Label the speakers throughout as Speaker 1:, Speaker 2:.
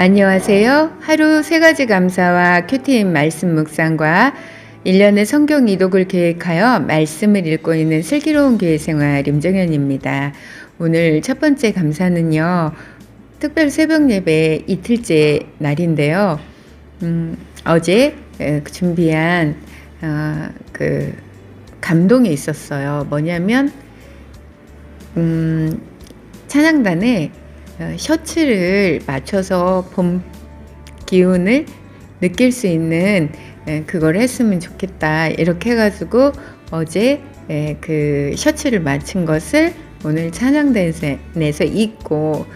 Speaker 1: 안녕하세요. 하루 세 가지 감사와 큐티인 말씀 묵상과 1년의 성경 이독을 계획하여 말씀을 읽고 있는 슬기로운 교회 생활 임정현입니다. 오늘 첫 번째 감사는요. 특별 새벽 예배 이틀째 날인데요. 어제 준비한 그 감동이 있었어요. 뭐냐면 찬양단에 셔츠를 맞춰서 봄 기운을 느낄 수 있는 그걸 했으면 좋겠다 이렇게 해가지고 어제 그 셔츠를 맞춘 것을 오늘 찬양단에서 입고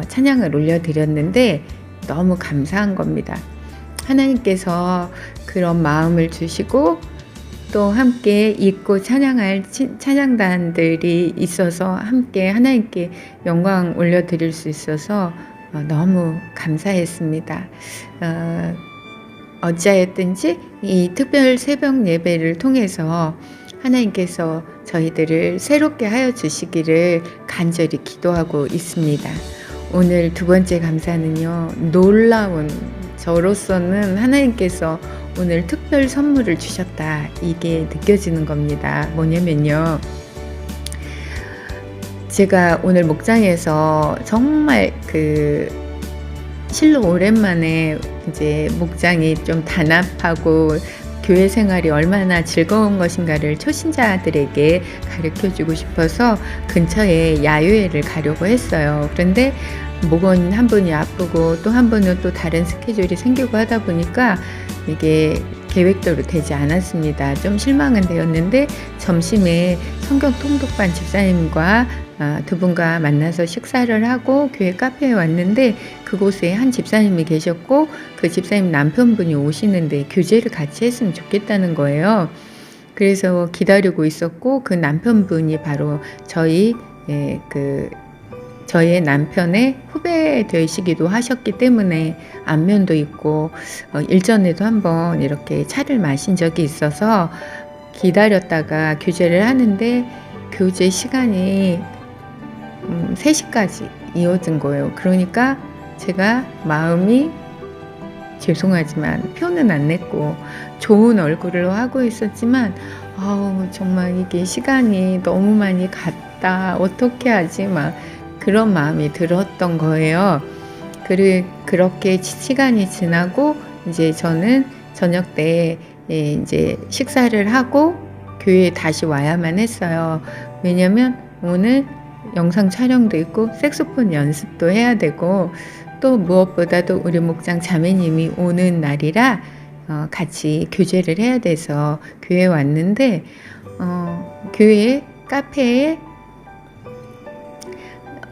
Speaker 1: 찬양을 올려드렸는데 너무 감사한 겁니다. 하나님께서 그런 마음을 주시고 또 함께 입고 찬양할 찬양단들이 있어서 함께 하나님께 영광 올려드릴 수 있어서 너무 감사했습니다. 어찌하였든지 이 특별 새벽 예배를 통해서 하나님께서 저희들을 새롭게 하여 주시기를 간절히 기도하고 있습니다. 오늘 두 번째 감사는요. 놀라운 저로서는 하나님께서 오늘 특별 선물을 주셨다 이게 느껴지는 겁니다. 뭐냐면요. 제가 오늘 목장에서 정말 실로 오랜만에 이제 목장이 좀 단합하고 교회 생활이 얼마나 즐거운 것인가를 초신자들에게 가르쳐주고 싶어서 근처에 야유회를 가려고 했어요. 그런데 목원 한 분이 아프고 또 한 분은 또 다른 스케줄이 생기고 하다 보니까 이게 계획대로 되지 않았습니다. 좀 실망은 되었는데 점심에 성경 통독반 집사님과 두 분과 만나서 식사를 하고 교회 카페에 왔는데 그곳에 한 집사님이 계셨고 그 집사님 남편분이 오시는데 교제를 같이 했으면 좋겠다는 거예요. 그래서 기다리고 있었고 그 남편분이 바로 저희의 남편의 후배 되시기도 하셨기 때문에 안면도 있고 일전에도 한번 이렇게 차를 마신 적이 있어서 기다렸다가 교제를 하는데 교제 시간이 3시까지 이어진 거예요. 그러니까 제가 마음이 죄송하지만 표는 안 냈고 좋은 얼굴로 하고 있었지만 정말 이게 시간이 너무 많이 갔다 어떻게 하지 막 그런 마음이 들었던 거예요. 그렇게 시간이 지나고 이제 저는 저녁 때 이제 식사를 하고 교회에 다시 와야만 했어요. 왜냐면 오늘 영상 촬영도 있고 색소폰 연습도 해야 되고 또 무엇보다도 우리 목장 자매님이 오는 날이라 같이 교제를 해야 돼서 교회에 왔는데 교회 카페에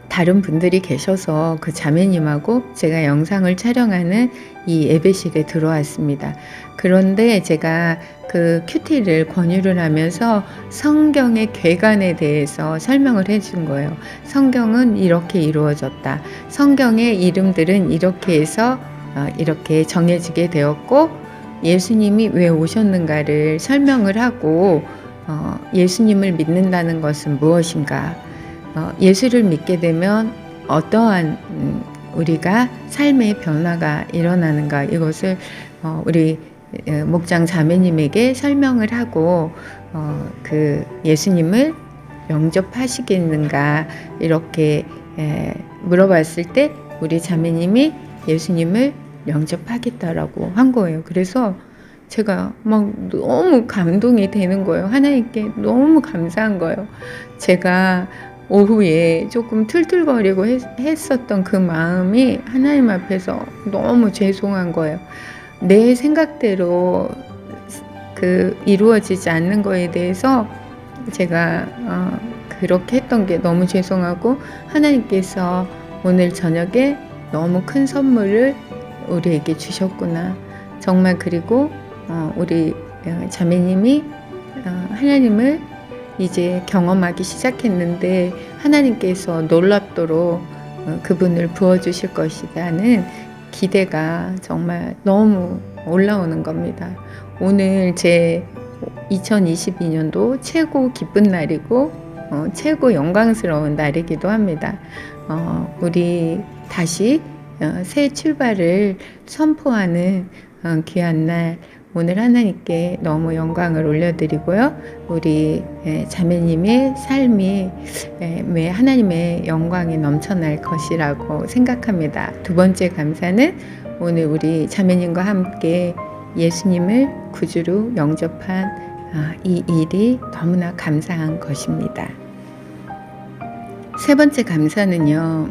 Speaker 1: 다른 분들이 계셔서 그 자매님하고 제가 영상을 촬영하는 이 예배실에 들어왔습니다. 그런데 제가 그 큐티를 권유를 하면서 성경의 궤관에 대해서 설명을 해준 거예요. 성경은 이렇게 이루어졌다. 성경의 이름들은 이렇게 해서 이렇게 정해지게 되었고 예수님이 왜 오셨는가를 설명을 하고 예수님을 믿는다는 것은 무엇인가 예수를 믿게 되면 어떠한 우리가 삶의 변화가 일어나는가 이것을 우리 목장 자매님에게 설명을 하고 그 예수님을 영접하시겠는가 이렇게 물어봤을 때 우리 자매님이 예수님을 영접하겠다라고 한 거예요. 그래서 제가 막 너무 감동이 되는 거예요. 하나님께 너무 감사한 거예요. 제가 오후에 조금 툴툴거리고 했었던 그 마음이 하나님 앞에서 너무 죄송한 거예요. 내 생각대로 이루어지지 않는 거에 대해서 제가 그렇게 했던 게 너무 죄송하고 하나님께서 오늘 저녁에 너무 큰 선물을 우리에게 주셨구나. 정말 그리고 우리 자매님이 하나님을 이제 경험하기 시작했는데 하나님께서 놀랍도록 그분을 부어주실 것이라는 기대가 정말 너무 올라오는 겁니다. 오늘 제 2022년도 최고 기쁜 날이고 최고 영광스러운 날이기도 합니다. 우리 다시 새 출발을 선포하는 귀한 날, 오늘 하나님께 너무 영광을 올려드리고요. 우리 자매님의 삶이 하나님의 영광이 넘쳐날 것이라고 생각합니다. 두 번째 감사는 오늘 우리 자매님과 함께 예수님을 구주로 영접한 이 일이 너무나 감사한 것입니다. 세 번째 감사는요,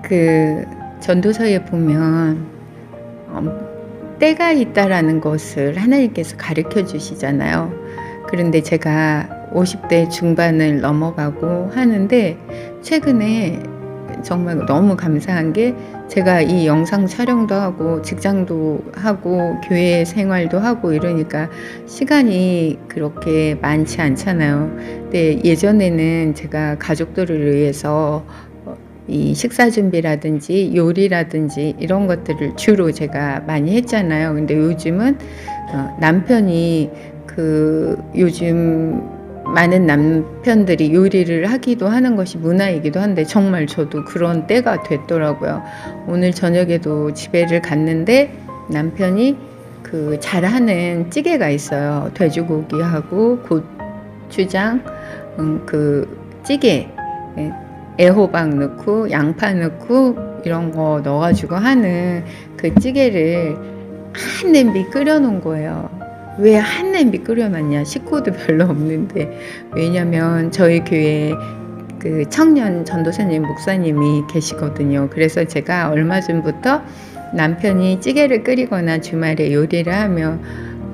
Speaker 1: 그 전도서에 보면 때가 있다라는 것을 하나님께서 가르쳐 주시잖아요. 그런데 제가 50대 중반을 넘어가고 하는데 최근에 정말 너무 감사한 게, 제가 이 영상 촬영도 하고 직장도 하고 교회 생활도 하고 이러니까 시간이 그렇게 많지 않잖아요. 근데 예전에는 제가 가족들을 위해서 이 식사 준비라든지 요리라든지 이런 것들을 주로 제가 많이 했잖아요. 근데 요즘은 남편이 요즘 많은 남편들이 요리를 하기도 하는 것이 문화이기도 한데 정말 저도 그런 때가 됐더라고요. 오늘 저녁에도 집에를 갔는데 남편이 잘하는 찌개가 있어요. 돼지고기하고 고추장 찌개, 애호박 넣고 양파 넣고 이런 거 넣어가지고 하는 그 찌개를 한 냄비 끓여 놓은 거예요. 왜 한 냄비 끓여놨냐? 식구도 별로 없는데. 왜냐면 저희 교회에 청년 전도사님 목사님이 계시거든요. 그래서 제가 얼마 전부터 남편이 찌개를 끓이거나 주말에 요리를 하면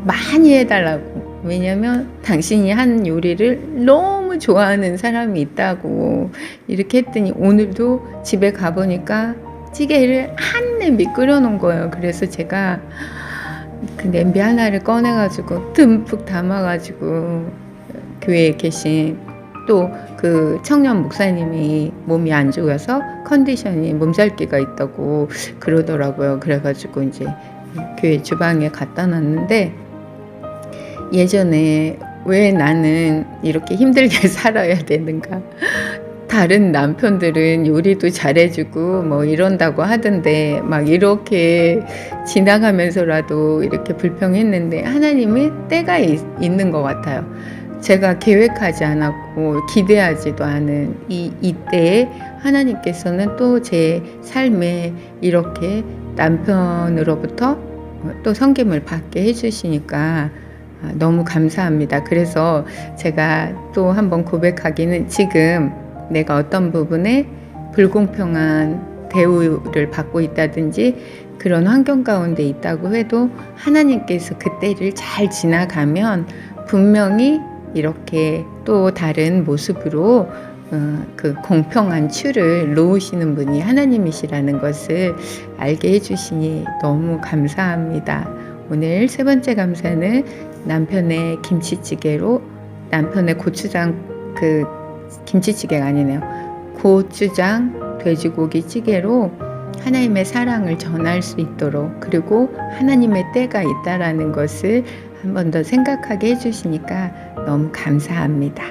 Speaker 1: 많이 해달라고, 왜냐면 당신이 한 요리를 너무 좋아하는 사람이 있다고 이렇게 했더니 오늘도 집에 가보니까 찌개를 한 냄비 끓여 놓은 거예요. 그래서 제가 그 냄비 하나를 꺼내가지고 듬뿍 담아가지고, 교회에 계신 또 청년 목사님이 몸이 안 좋아서 컨디션이 몸살기가 있다고 그러더라고요. 그래가지고 이제 교회 주방에 갖다 놨는데, 예전에 왜 나는 이렇게 힘들게 살아야 되는가, 다른 남편들은 요리도 잘해주고 뭐 이런다고 하던데 막 이렇게 지나가면서라도 이렇게 불평했는데, 하나님은 때가 있는 것 같아요. 제가 계획하지 않았고 기대하지도 않은 이때에 하나님께서는 또 제 삶에 이렇게 남편으로부터 또 섬김을 받게 해주시니까 너무 감사합니다. 그래서 제가 또 한번 고백하기는, 지금 내가 어떤 부분에 불공평한 대우를 받고 있다든지 그런 환경 가운데 있다고 해도 하나님께서 그때를 잘 지나가면 분명히 이렇게 또 다른 모습으로 공평한 추를 놓으시는 분이 하나님이시라는 것을 알게 해주시니 너무 감사합니다. 오늘 세 번째 감사는 남편의 김치찌개로, 남편의 고추장 김치찌개가 아니네요. 고추장 돼지고기 찌개로 하나님의 사랑을 전할 수 있도록, 그리고 하나님의 때가 있다라는 것을 한 번 더 생각하게 해주시니까 너무 감사합니다.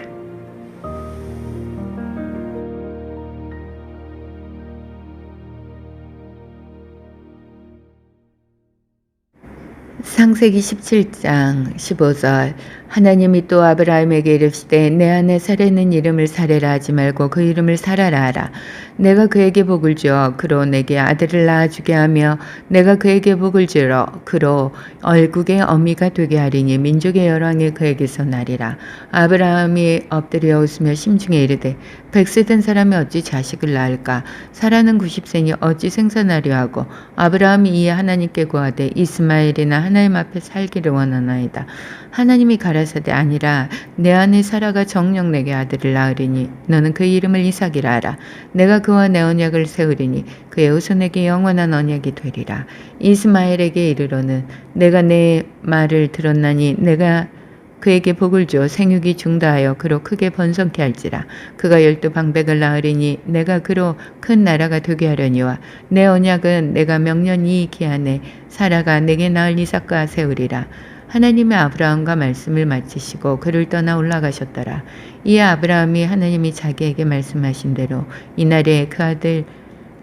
Speaker 1: 창세기 17장 15절. 하나님이 또 아브라함에게 이르시되 내 안에 사례는 이름을 사례라 하지 말고 그 이름을 사라라 하라. 내가 그에게 복을 주어 그로 내게 아들을 낳아주게 하며 내가 그에게 복을 주어 그로 얼국의 어미가 되게 하리니 민족의 열왕이 그에게서 나리라. 아브라함이 엎드려 웃으며 심중에 이르되 100세 된 사람이 어찌 자식을 낳을까? 사라는 90세니 어찌 생산하려 하고. 아브라함이 이에 하나님께 구하되 이스마엘이나 하나님 앞에 살기를 원하나이다. 하나님이 가라사대 아니라 내 아내 사라가 정녕 내게 아들을 낳으리니 너는 그 이름을 이삭이라 하라. 내가 그와 내 언약을 세우리니 그의 후손에게 영원한 언약이 되리라. 이스마엘에게 이르러는 내가 내 말을 들었나니 내가 그에게 복을 주어 생육이 중다하여 그로 크게 번성케 할지라. 그가 12방백을 낳으리니 내가 그로 큰 나라가 되게 하려니와 내 언약은 내가 명년 이 기한에 사라가 내게 낳을 이삭과 세우리라. 하나님의 아브라함과 말씀을 마치시고 그를 떠나 올라가셨더라. 이에 아브라함이 하나님이 자기에게 말씀하신 대로 이날에 그 아들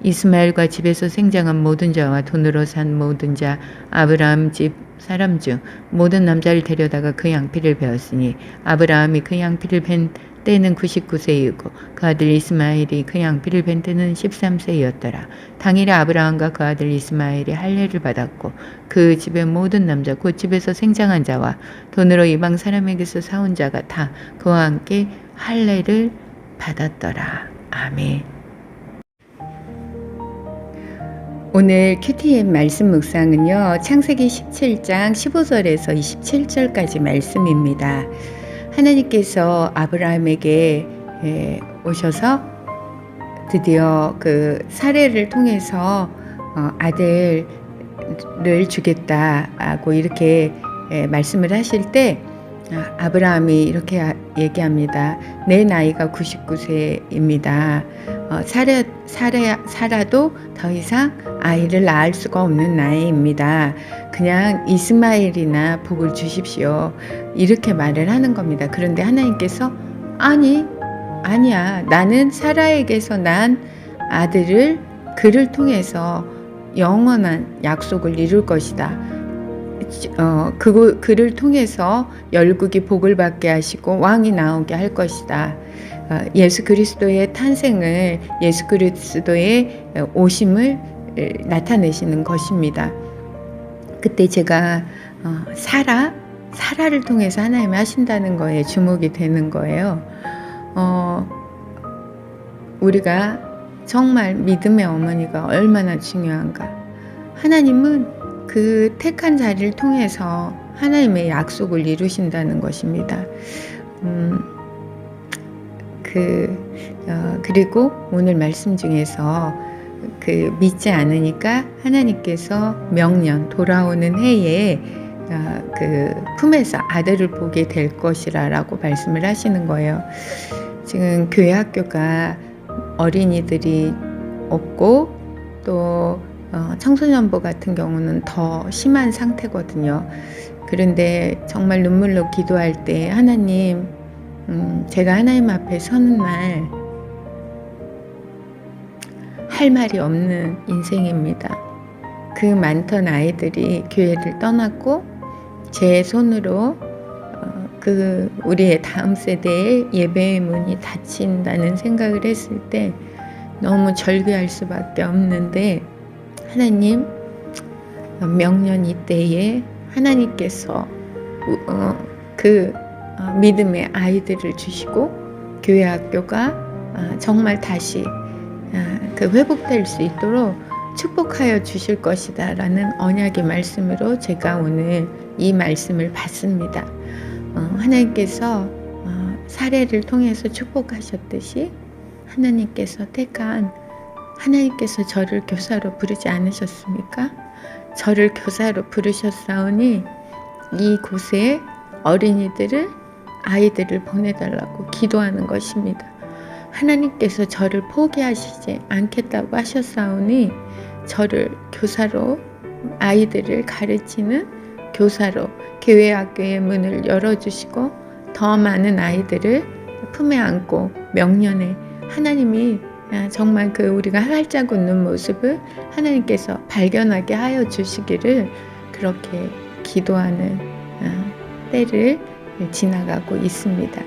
Speaker 1: 이스마엘과 집에서 생장한 모든 자와 돈으로 산 모든 자 아브라함 집 사람 중 모든 남자를 데려다가 그 양피를 베었으니 아브라함이 그 양피를 벤 때는 99세이고 그 아들 이스마엘이 그 양피를 벤 때는 13세이었더라. 당일에 아브라함과 그 아들 이스마엘이 할례를 받았고 그 집의 모든 남자 곧 집에서 생장한 자와 돈으로 이방 사람에게서 사온 자가 다 그와 함께 할례를 받았더라. 아멘. 오늘 QTM 말씀 묵상은요. 창세기 17장 15절에서 27절까지 말씀입니다. 하나님께서 아브라함에게 오셔서 드디어 그 사례를 통해서 아들을 주겠다고 이렇게 말씀을 하실 때 아브라함이 이렇게 얘기합니다. 내 나이가 99세입니다. 살아도 더 이상 아이를 낳을 수가 없는 나이입니다. 그냥 이스마엘이나 복을 주십시오. 이렇게 말을 하는 겁니다. 그런데 하나님께서 아니야. 나는 사라에게서 난 아들을 그를 통해서 영원한 약속을 이룰 것이다. 그를 통해서 열국이 복을 받게 하시고 왕이 나오게 할 것이다. 예수 그리스도의 탄생을, 예수 그리스도의 오심을 나타내시는 것입니다. 그때 제가 사라를 통해서 하나님이 하신다는 거에 주목이 되는 거예요. 우리가 정말 믿음의 어머니가 얼마나 중요한가. 하나님은 그 택한 자리를 통해서 하나님의 약속을 이루신다는 것입니다. 그리고 오늘 말씀 중에서 믿지 않으니까 하나님께서 명년 돌아오는 해에 품에서 아들을 보게 될 것이라고 말씀을 하시는 거예요. 지금 교회 학교가 어린이들이 없고 또 청소년부 같은 경우는 더 심한 상태거든요. 그런데 정말 눈물로 기도할 때 하나님, 제가 하나님 앞에 서는 날 할 말이 없는 인생입니다. 그 많던 아이들이 교회를 떠났고 제 손으로 우리의 다음 세대의 예배의 문이 닫힌다는 생각을 했을 때 너무 절규할 수밖에 없는데 하나님, 명년 이때에 하나님께서 믿음의 아이들을 주시고 교회 학교가 정말 다시 회복될 수 있도록 축복하여 주실 것이다 라는 언약의 말씀으로 제가 오늘 이 말씀을 받습니다. 하나님께서 사례를 통해서 축복하셨듯이 하나님께서 저를 교사로 부르지 않으셨습니까? 저를 교사로 부르셨사오니 이곳에 아이들을 보내달라고 기도하는 것입니다. 하나님께서 저를 포기하시지 않겠다고 하셨사오니 저를 교사로, 아이들을 가르치는 교사로 교회 학교의 문을 열어주시고 더 많은 아이들을 품에 안고 명년에 하나님이 정말 우리가 활짝 웃는 모습을 하나님께서 발견하게 하여 주시기를 그렇게 기도하는 때를 지나가고 있습니다.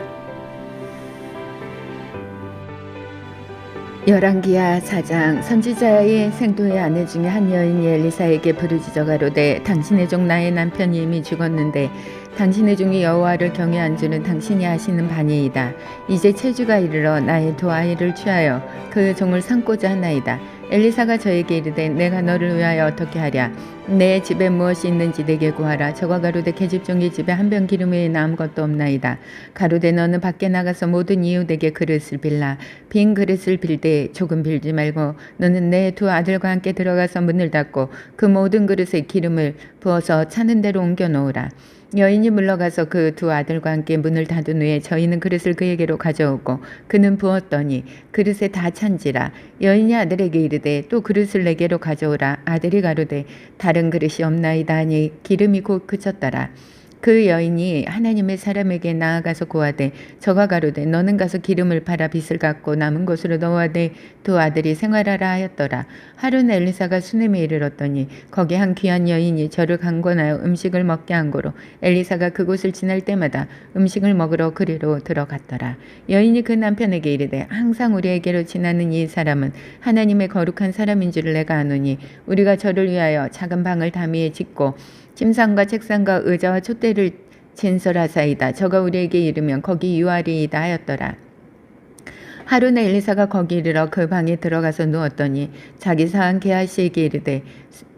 Speaker 1: 열왕기하 4장. 선지자의 생도의 아내 중에 한 여인이 엘리사에게 부르짖어 가로되 당신의 종 나의 남편이 이미 죽었는데 당신의 종이 여호와를 경외한 줄은 당신이 아시는 바니이다. 이제 체주가 이르러 나의 두 아이를 취하여 그 종을 삼고자 하나이다. 엘리사가 저에게 이르되 내가 너를 위하여 어떻게 하랴. 내 집에 무엇이 있는지 내게 구하라. 저가 가로되 계집종의 집에 한 병 기름 외에 아무것도 없나이다. 가로되 너는 밖에 나가서 모든 이웃에게 그릇을 빌라. 빈 그릇을 빌되 조금 빌지 말고 너는 내 두 아들과 함께 들어가서 문을 닫고 그 모든 그릇에 기름을 부어서 차는 대로 옮겨 놓으라. 여인이 물러가서 그 두 아들과 함께 문을 닫은 후에 저희는 그릇을 그에게로 가져오고 그는 부었더니 그릇에 다 찬지라. 여인이 아들에게 이르되 또 그릇을 내게로 가져오라. 아들이 가로되 다른 그릇이 없나이다 하니 기름이 곧 그쳤더라. 그 여인이 하나님의 사람에게 나아가서 고하되 저가 가로되 너는 가서 기름을 팔아 빚을 갚고 남은 것으로 너와 내 두 아들이 생활하라 하였더라. 하루는 엘리사가 수넴에 이르렀더니 거기 한 귀한 여인이 저를 강권하여 음식을 먹게 한 고로 엘리사가 그곳을 지날 때마다 음식을 먹으러 그리로 들어갔더라. 여인이 그 남편에게 이르되 항상 우리에게로 지나는 이 사람은 하나님의 거룩한 사람인 줄을 내가 아노니 우리가 저를 위하여 작은 방을 담위에 짓고 침상과 책상과 의자와 촛대를 진설하사이다. 저가 우리에게 이르면 거기 유하리이다 하였더라. 하루는 엘리사가 거기 이르러 그 방에 들어가서 누웠더니 자기 사한 게하시에게 이르되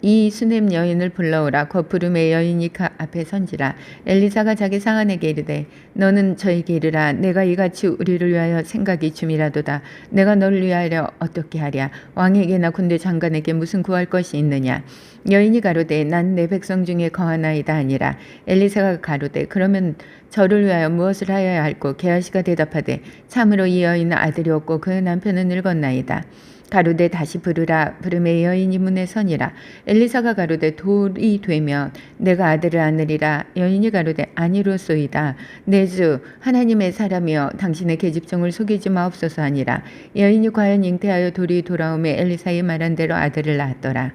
Speaker 1: 이 수넴 여인을 불러오라. 거푸름의 여인이 그 앞에 선지라. 엘리사가 자기 상한에게 이르되 너는 저에게 이르라. 내가 이같이 우리를 위하여 생각이 줌이라도다. 내가 너를 위하여 어떻게 하랴. 왕에게나 군대 장관에게 무슨 구할 것이 있느냐. 여인이 가로되 난 내 백성 중에 거하나이다 아니라. 엘리사가 가로되 그러면 저를 위하여 무엇을 하여야 할꼬. 게하시가 대답하되 참으로 이 여인은 아들이 없고 그 남편은 늙었나이다. 가로되 다시 부르라. 부름의 여인이 문에 서니라. 엘리사가 가로되 돌이 되면 내가 아들을 안으리라. 여인이 가로되 아니로소이다. 내 주 하나님의 사람이여 당신의 계집종을 속이지 마옵소서 하니라. 여인이 과연 잉태하여 돌이 돌아오매 엘리사의 말한 대로 아들을 낳았더라.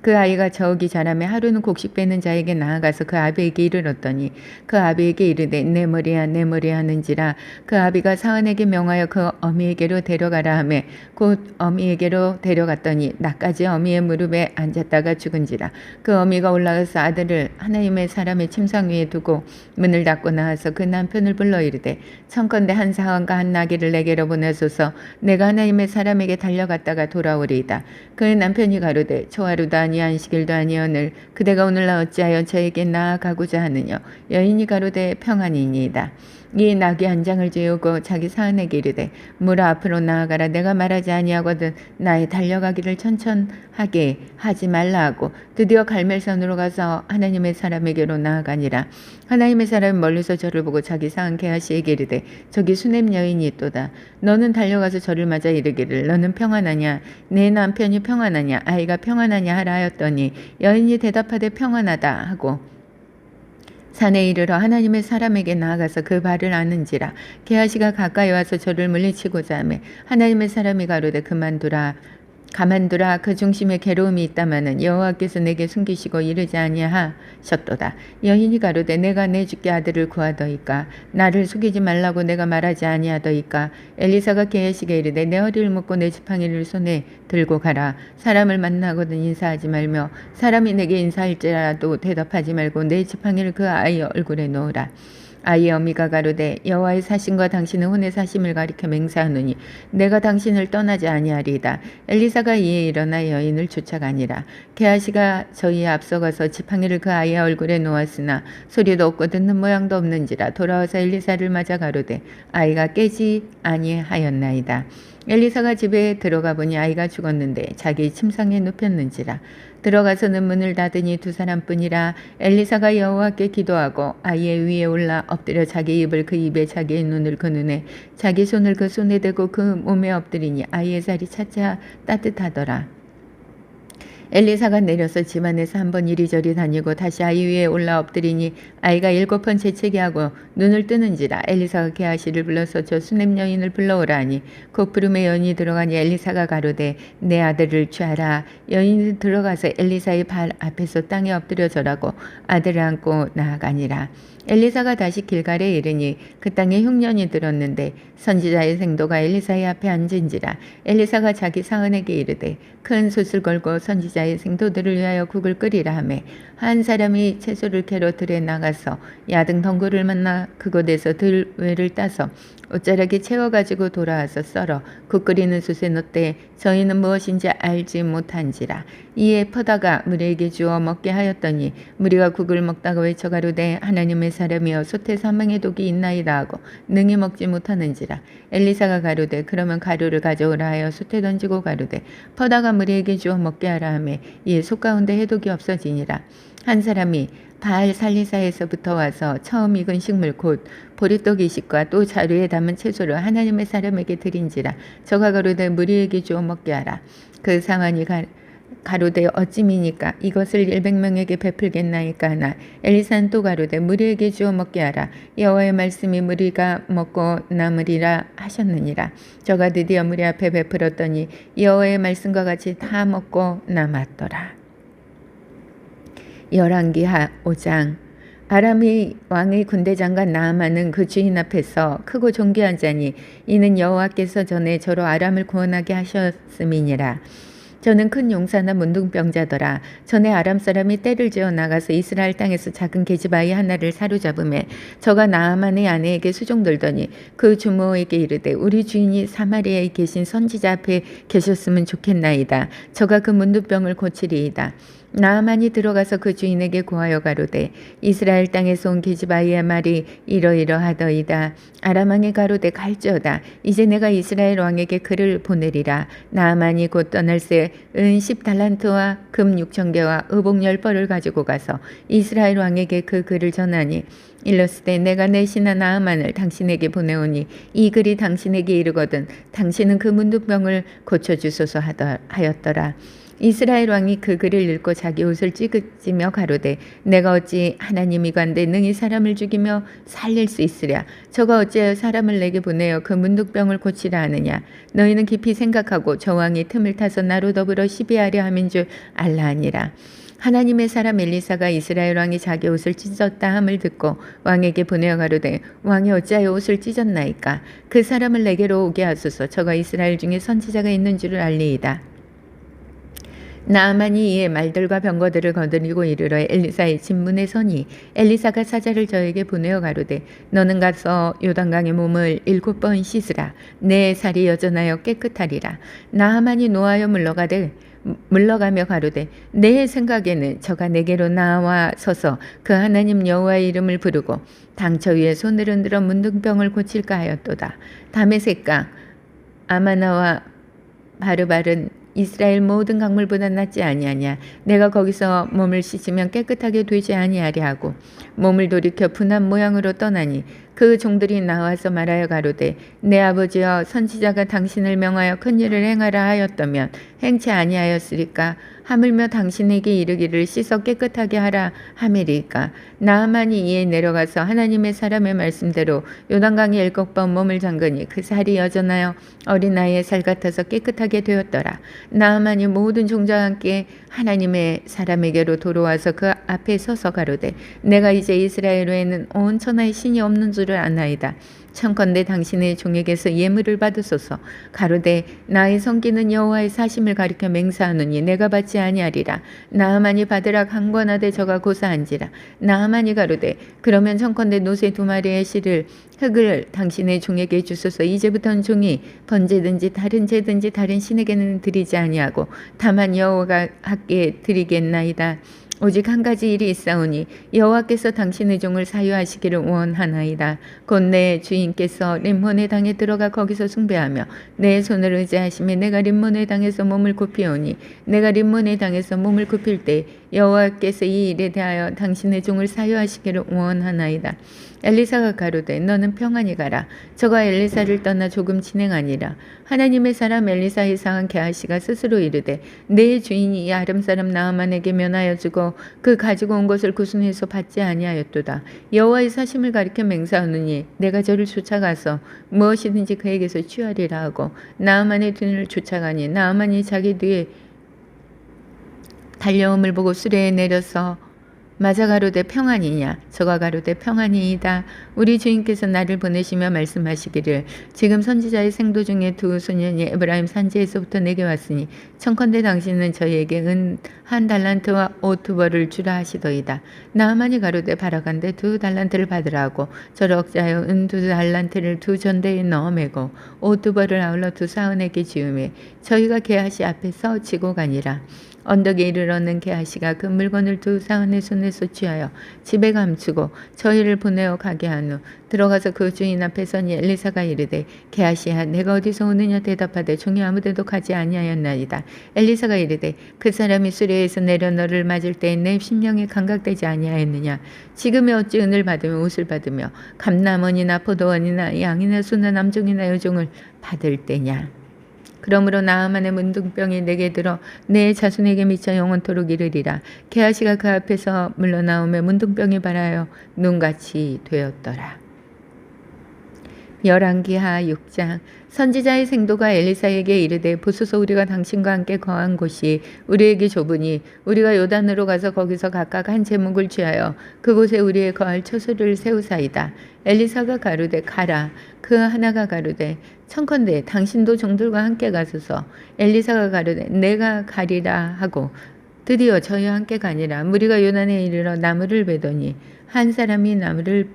Speaker 1: 그 아이가 저기 자라매 하루는 곡식 빼는 자에게 나아가서 그 아비에게 이르렀더니 그 아비에게 이르되 내 머리야 내 머리 하는지라. 그 아비가 사환에게 명하여 그 어미에게로 데려가라 하매 곧 어미에게로 데려갔더니 낮까지 어미의 무릎에 앉았다가 죽은지라. 그 어미가 올라가서 아들을 하나님의 사람의 침상 위에 두고 문을 닫고 나와서 그 남편을 불러 이르되 청컨대 한 사환과 한 나귀를 내게로 보내소서. 내가 하나님의 사람에게 달려갔다가 돌아오리이다. 그 남편이 가로되 초하루다 아니 안식일도 아니오늘 그대가 오늘날 어찌하여 저에게 나아가고자 하느냐. 여인이 가로되 평안이니이다. 이 나귀 한 장을 재우고 자기 사안에게 이르되 물어 앞으로 나아가라. 내가 말하지 아니하거든 나의 달려가기를 천천하게 하지 말라 하고 드디어 갈멜산으로 가서 하나님의 사람에게로 나아가니라. 하나님의 사람은 멀리서 저를 보고 자기 사안 게하시에게 이르되 저기 수넴 여인이 있도다. 너는 달려가서 저를 맞아 이르기를 너는 평안하냐 내 남편이 평안하냐 아이가 평안하냐 하라 하였더니 여인이 대답하되 평안하다 하고 산에 이르러 하나님의 사람에게 나아가서 그 발을 아는지라. 게하시가 가까이 와서 저를 물리치고자 하매 하나님의 사람이 가로되 가만두라. 그 중심에 괴로움이 있다마는 여호와께서 내게 숨기시고 이르지 아니하셨도다. 여인이 가로되 내가 내 주께 아들을 구하더이까. 나를 속이지 말라고 내가 말하지 아니하더이까. 엘리사가 게하시게 이르되 내 허리를 묶고 내 지팡이를 손에 들고 가라. 사람을 만나거든 인사하지 말며 사람이 내게 인사할지라도 대답하지 말고 내 지팡이를 그 아이 얼굴에 놓으라. 아이의 어미가 가로되 여호와의 사심과 당신의 혼의 사심을 가리켜 맹세하노니 내가 당신을 떠나지 아니하리이다. 엘리사가 이에 일어나 여인을 쫓아가니라. 게하시가 저희에 앞서가서 지팡이를 그 아이의 얼굴에 놓았으나 소리도 없고 듣는 모양도 없는지라. 돌아와서 엘리사를 맞아 가로되 아이가 깨지 아니하였나이다. 엘리사가 집에 들어가 보니 아이가 죽었는데 자기 침상에 눕혔는지라. 들어가서는 문을 닫으니 두 사람뿐이라. 엘리사가 여호와께 기도하고 아이의 위에 올라 엎드려 자기 입을 그 입에 자기의 눈을 그 눈에 자기 손을 그 손에 대고 그 몸에 엎드리니 아이의 살이 차차 따뜻하더라. 엘리사가 내려서 집안에서 한번 이리저리 다니고 다시 아이 위에 올라 엎드리니 아이가 7번 재채기 하고 눈을 뜨는지라. 엘리사가 게하시를 불러서 저 수넴 여인을 불러오라 하니 곧 부름에 여인이 들어가니 엘리사가 가로되 내 아들을 취하라. 여인이 들어가서 엘리사의 발 앞에서 땅에 엎드려 절하고 아들을 안고 나아가니라. 엘리사가 다시 길갈에 이르니 그 땅에 흉년이 들었는데 선지자의 생도가 엘리사의 앞에 앉은지라. 엘리사가 자기 사은에게 이르되 큰 솥을 걸고 선지자의 생도들을 위하여 국을 끓이라 하매 한 사람이 채소를 캐러 들에 나가서 야등 덩굴을 만나 그곳에서 들외를 따서 옷자락에 채워가지고 돌아와서 썰어 국 끓이는 솥에 넣되 저희는 무엇인지 알지 못한지라. 이에 퍼다가 무리에게 주어 먹게 하였더니 무리가 국을 먹다가 외쳐 가로되 하나님의 사람이여 솥에 사망의 독이 있나이다 하고 능히 먹지 못하는지라. 엘리사가 가로되 그러면 가루를 가져오라 하여 솥에 던지고 가로되 퍼다가 무리에게 주어 먹게 하라 하매 이에 솥 가운데 해독이 없어지니라. 한 사람이 바알 살리사에서부터 와서 처음 익은 식물 곧 보리떡 이식과 또 자루에 담은 채소를 하나님의 사람에게 드린지라. 저가 가로되 무리에게 주어 먹게 하라. 그 상한이 가로되 어찌미니까 이것을 100명에게 베풀겠나이까 하나 엘리사는 또 가로되 무리에게 주어 먹게 하라. 여호와의 말씀이 무리가 먹고 남으리라 하셨느니라. 저가 드디어 무리 앞에 베풀었더니 여호와의 말씀과 같이 다 먹고 남았더라. 열왕기하 5장. 아람의 왕의 군대장관 나아만은 그 주인 앞에서 크고 존귀하자니 이는 여호와께서 전에 저로 아람을 구원하게 하셨음이니라. 저는 큰 용사나 문둥병자더라. 전에 아람 사람이 떼를 지어 나가서 이스라엘 땅에서 작은 계집아이 하나를 사로잡음에 저가 나아만의 아내에게 수종들더니 그 주모에게 이르되 우리 주인이 사마리아에 계신 선지자 앞에 계셨으면 좋겠나이다. 저가 그 문둥병을 고치리이다. 나아만이 들어가서 그 주인에게 고하여 가로되 이스라엘 땅에서 온 계집아이의 말이 이러이러하더이다. 아람 왕이 가로되 갈지어다. 이제 내가 이스라엘 왕에게 글을 보내리라. 나아만이 곧 떠날새 은 10달란트와 금 6,000개와 의복 10벌을 가지고 가서 이스라엘 왕에게 그 글을 전하니 일렀으되 내가 내 신하 나아만을 당신에게 보내오니 이 글이 당신에게 이르거든 당신은 그 문둥병을 고쳐주소서 하였더라. 이스라엘 왕이 그 글을 읽고 자기 옷을 찢으며 가로되 내가 어찌 하나님이간데 능히 사람을 죽이며 살릴 수 있으랴. 저가 어찌하여 사람을 내게 보내어 그 문둥병을 고치라 하느냐. 너희는 깊이 생각하고 저 왕이 틈을 타서 나로 더불어 시비하려 함인 줄 알라 하니라. 하나님의 사람 엘리사가 이스라엘 왕이 자기 옷을 찢었다 함을 듣고 왕에게 보내어 가로되 왕이 어찌하여 옷을 찢었나이까. 그 사람을 내게로 오게 하소서. 저가 이스라엘 중에 선지자가 있는 줄을 알리이다. 나아만이 이에 말들과 병거들을 거느리고 이르러 엘리사의 진문에 서니 엘리사가 사자를 저에게 보내어 가로되 너는 가서 요단강의 몸을 7번 씻으라. 내 살이 여전하여 깨끗하리라. 나아만이 노하여 물러가며 가로되 내 생각에는 저가 내게로 나와 서서 그 하나님 여호와의 이름을 부르고 당처 위에 손을 흔들어 문둥병을 고칠까 하였도다. 다메섹과 아마나와 바르발은 이스라엘 모든 강물보다 낫지 아니하냐. 내가 거기서 몸을 씻으면 깨끗하게 되지 아니하리 하고 몸을 돌이켜 분한 모양으로 떠나니 그 종들이 나와서 말하여 가로되 내 아버지여 선지자가 당신을 명하여 큰 일을 행하라 하였다면 행치 아니하였으리까. 하물며 당신에게 이르기를 씻어 깨끗하게 하라 하매리까. 나아만이 이에 내려가서 하나님의 사람의 말씀대로 요단강에 7번 몸을 잠그니 그 살이 여전하여 어린아이의 살 같아서 깨끗하게 되었더라. 나아만이 모든 종자와 함께 하나님의 사람에게로 돌아와서 그 앞에 서서 가로되 내가 이제 이스라엘 외에는 온 천하에 신이 없는 줄을 아나이다. 청컨대 당신의 종에게서 예물을 받으소서. 가로되 나의 성기는 여호와의 사심을 가리켜 맹세하노니 내가 받지 아니하리라. 나아만이 받으라 강권하되 저가 고사한지라. 나아만이 가로되 그러면 청컨대 노새 2마리의 실을 흙을 당신의 종에게 주소서. 이제부터는 종이 번제든지 다른 제든지 다른 신에게는 드리지 아니하고 다만 여호와께 드리겠나이다. 오직 한 가지 일이 있사오니 여호와께서 당신의 종을 사유하시기를 원하나이다. 곧 내 주인께서 림몬의 당에 들어가 거기서 숭배하며 내 손을 의지하시며 내가 림몬의 당에서 몸을 굽히오니 내가 림몬의 당에서 몸을 굽힐 때 여호와께서 이 일에 대하여 당신의 종을 사유하시기를 원하나이다. 엘리사가 가로되 너는 평안히 가라. 저가 엘리사를 떠나 조금 진행하니라. 하나님의 사람 엘리사의 상한 게하시가 스스로 이르되 내 주인이 이 아람 사람 나아만에게 면하여 주고 그 가지고 온 것을 구순해서 받지 아니하였도다. 여호와의 사심을 가리켜 맹세하노니 내가 저를 쫓아가서 무엇이든지 그에게서 취하리라 하고 나아만의 뒤를 쫓아가니 나아만이 자기 뒤에 달려옴을 보고 수레에 내려서 맞아 가로되 평안이냐. 저가 가로되 평안이이다. 우리 주인께서 나를 보내시며 말씀하시기를 지금 선지자의 생도 중에 2 소년이 에브라임 산지에서부터 내게 왔으니 청컨대 당신은 저희에게 은 1달란트와 옷 2벌을 주라 하시더이다. 나아만이 가로되 바라간대 2달란트를 받으라 하고 저를 억제하여 은 2달란트를 2전대에 넣어 매고 옷 2벌을 아울러 2사원에게 지으매 저희가 게하시 앞에서 지고 가니라. 언덕에 이르러는 게하시가 그 물건을 2사원의 손에서 취하여 집에 감추고 저희를 보내어 가게 한 후 들어가서 그 주인 앞에 서니 엘리사가 이르되 게하시야 내가 어디서 오느냐 대답하되 종이 아무데도 가지 아니하였나이다. 엘리사가 이르되 그 사람이 수레에서 내려 너를 맞을 때에 내 심령이 감각되지 아니하였느냐. 지금에 어찌 은을 받으며 옷을 받으며 감남원이나 포도원이나 양이나 소나 남종이나 여종을 받을 때냐. 그러므로 나아만의 문둥병이 내게 들어 내 자손에게 미쳐 영원토록 이르리라. 게하시가 그 앞에서 물러나오며 문둥병이 발하여 눈같이 되었더라. 열왕기하 6장. 선지자의 생도가 엘리사에게 이르되 보소서, 우리가 당신과 함께 거한 곳이 우리에게 좁으니 우리가 요단으로 가서 거기서 각각 한 제목을 취하여 그곳에 우리의 거할 처소를 세우사이다. 엘리사가 가로되 가라. 그 하나가 가로되 청컨대 당신도 종들과 함께 가소서. 엘리사가 가로되 내가 가리라 하고 드디어 저희와 함께 가니라. 무리가 요단에 이르러 나무를 베더니 한 사람이 나무를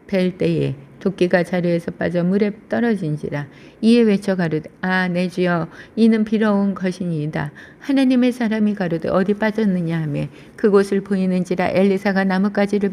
Speaker 1: 벨 때에 도끼가 자루에서 빠져 물에 떨어진지라. 이에 외쳐 가로되 내 주여, 이는 빌어온 것이니이다. 하나님의 사람이 가로되 어디 빠졌느냐 하며 그곳을 보이는지라. 엘리사가 나뭇가지를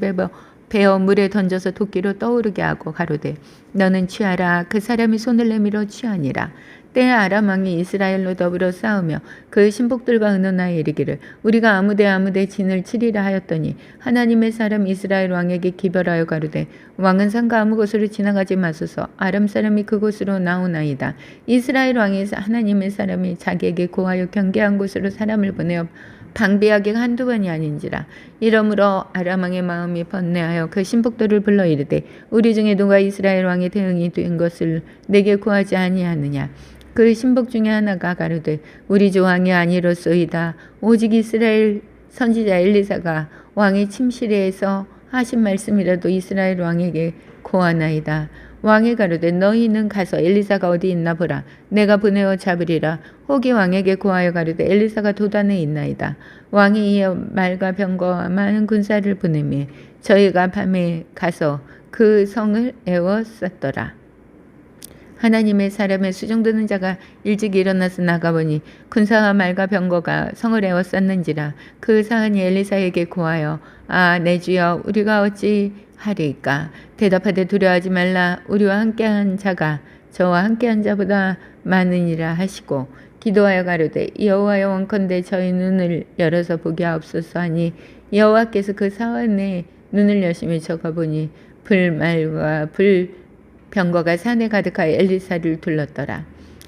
Speaker 1: 베어 물에 던져서 도끼로 떠오르게 하고 가로되 너는 취하라. 그 사람이 손을 내밀어 취하니라. 때에 아람 왕이 이스라엘로 더불어 싸우며 그 신복들과 의논하여 이르기를 우리가 아무데 진을 치리라 하였더니 하나님의 사람 이스라엘 왕에게 기별하여 가로되 왕은 산과 아무 곳으로 지나가지 마소서. 아람 사람이 그곳으로 나오나이다. 이스라엘 왕이 하나님의 사람이 자기에게 고하여 경계한 곳으로 사람을 보내어 방비하기가 한두 번이 아닌지라. 이러므로 아람 왕의 마음이 번뇌하여 그 신복들을 불러 이르되 우리 중에 누가 이스라엘 왕의 대응이 된 것을 내게 구하지 아니하느냐. 그 신복 중에 하나가 가로되 우리 주 왕이 아니로소이다. 오직 이스라엘 선지자 엘리사가 왕의 침실에서 하신 말씀이라도 이스라엘 왕에게 고하나이다. 왕이 가로되 너희는 가서 엘리사가 어디 있나 보라. 내가 보내어 잡으리라. 혹이 왕에게 고하여 가로되 엘리사가 도단에 있나이다. 왕이 이어 말과 병거와 많은 군사를 보내매 저희가 밤에 가서 그 성을 에워쌌더라. 하나님의 사람의 수종드는 자가 일찍 일어나서 나가보니 군사와 말과 병거가 성을 에워쌌는지라. 그 사한이 엘리사에게 고하여 내 주여, 우리가 어찌 하리까. 대답하되 두려워하지 말라. 우리와 함께한 자가 저와 함께한 자보다 많으니라 하시고 기도하여 가로되 여호와여, 원컨대 저희 눈을 열어서 보게 하옵소서 하니 여호와께서 그 사환의 눈을 여심히 적어보니 불말과 병거가 산에 가득하여 엘리사를 둘렀더라.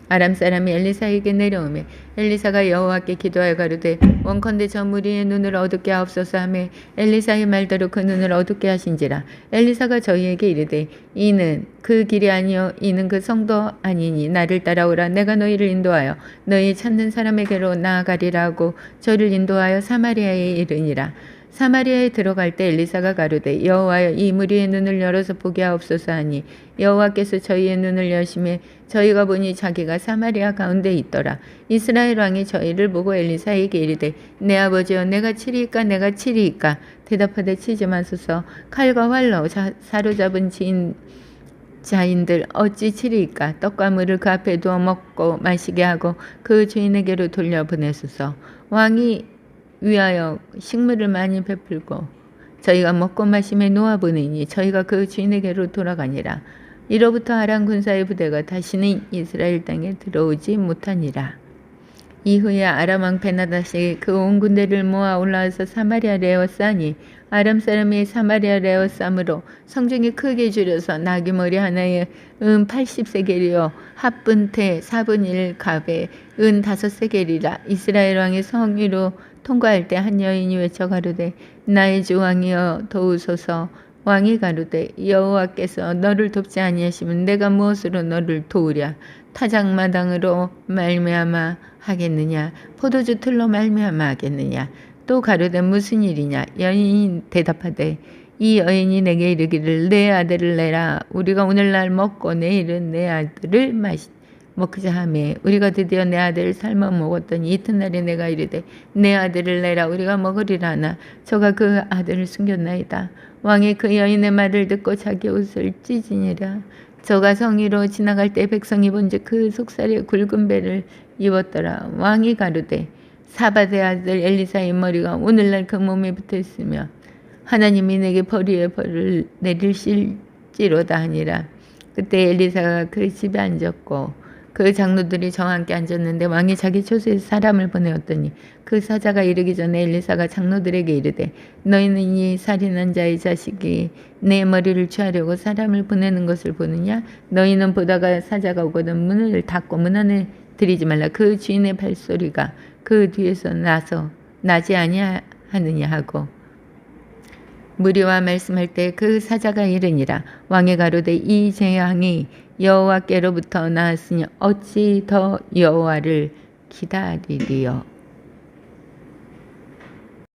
Speaker 1: 아람 사람이 엘리사에게 내려오매 엘리사가 여호와께 기도하여 가로되 원컨대 저 무리의 눈을 어둡게 하옵소서 하매 엘리사의 말대로 그 눈을 어둡게 하신지라. 엘리사가 저희에게 이르되 이는 그 길이 아니요 이는 그 성도 아니니 나를 따라오라. 내가 너희를 인도하여 너희 찾는 사람에게로 나아가리라 하고 저를 인도하여 사마리아에 이르니라. 사마리아에 들어갈 때 엘리사가 가로되 여호와여, 이 무리의 눈을 열어서 보게 하옵소서 하니 여호와께서 저희의 눈을 여심해 저희가 보니 자기가 사마리아 가운데 있더라. 이스라엘 왕이 저희를 보고 엘리사에게 이르되 내 아버지여, 내가 치리이까 내가 치리이까. 대답하되 치지 마소서. 칼과 활로 사로잡은 자인들 어찌 치리이까. 떡과 물을 그 앞에 두어 먹고 마시게 하고 그 주인에게로 돌려보내소서. 왕이 위하여 식물을 많이 베풀고 저희가 먹고 마심에 놓아보내니 저희가 그 주인에게로 돌아가니라. 이로부터 아람 군사의 부대가 다시는 이스라엘 땅에 들어오지 못하니라. 이후에 아람 왕 베나다시 그 온 군대를 모아 올라와서 사마리아를 에워싸니 아람 사람이 사마리아를 에워싸므로 성중이 크게 줄여서 나귀 머리 하나에 은 80세겔이요 합분태 4분의 1 갑에 은 5세겔이라. 이스라엘 왕의 성 위로 통과할 때 한 여인이 외쳐 가로되 나의 주 왕이여 도우소서. 왕이 가로되 여호와께서 너를 돕지 아니하시면 내가 무엇으로 너를 도우랴. 타작마당으로 말미암아 하겠느냐, 포도주 틀로 말미암아 하겠느냐. 또 가로되 무슨 일이냐. 여인이 대답하되 이 여인이 내게 이르기를 내 아들을 내라. 우리가 오늘날 먹고 내일은 내 아들을 먹자 하매 우리가 드디어 내 아들을 삶아 먹었더니 이튿날에 내가 이르되 내 아들을 내라. 우리가 먹으리라 하나 저가 그 아들을 숨겼나이다. 왕이 그 여인의 말을 듣고 자기 옷을 찢으니라. 저가 성위로 지나갈 때 백성이 본즉 그 속살에 굵은 배를 입었더라. 왕이 가로되 사밧의 아들 엘리사의 머리가 오늘날 그 몸에 붙어있으며 하나님이 내게 벌 위에 벌을 내리실지로다 하니라. 그때 엘리사가 그 집에 앉았고 그 장로들이 저와 함께 앉았는데 왕이 자기 처소에서 사람을 보내었더니 그 사자가 이르기 전에 엘리사가 장로들에게 이르되 너희는 이 살인한 자의 자식이 내 머리를 취하려고 사람을 보내는 것을 보느냐. 너희는 보다가 사자가 오거든 문을 닫고 문 안에 드리지 말라. 그 주인의 발소리가 그 뒤에서 나지 아니하느냐 하고 무리와 말씀할 때 그 사자가 이르니라. 왕이 가로되 이 재앙이 여호와께로부터 나았으니 어찌 더 여호와를 기다리리요.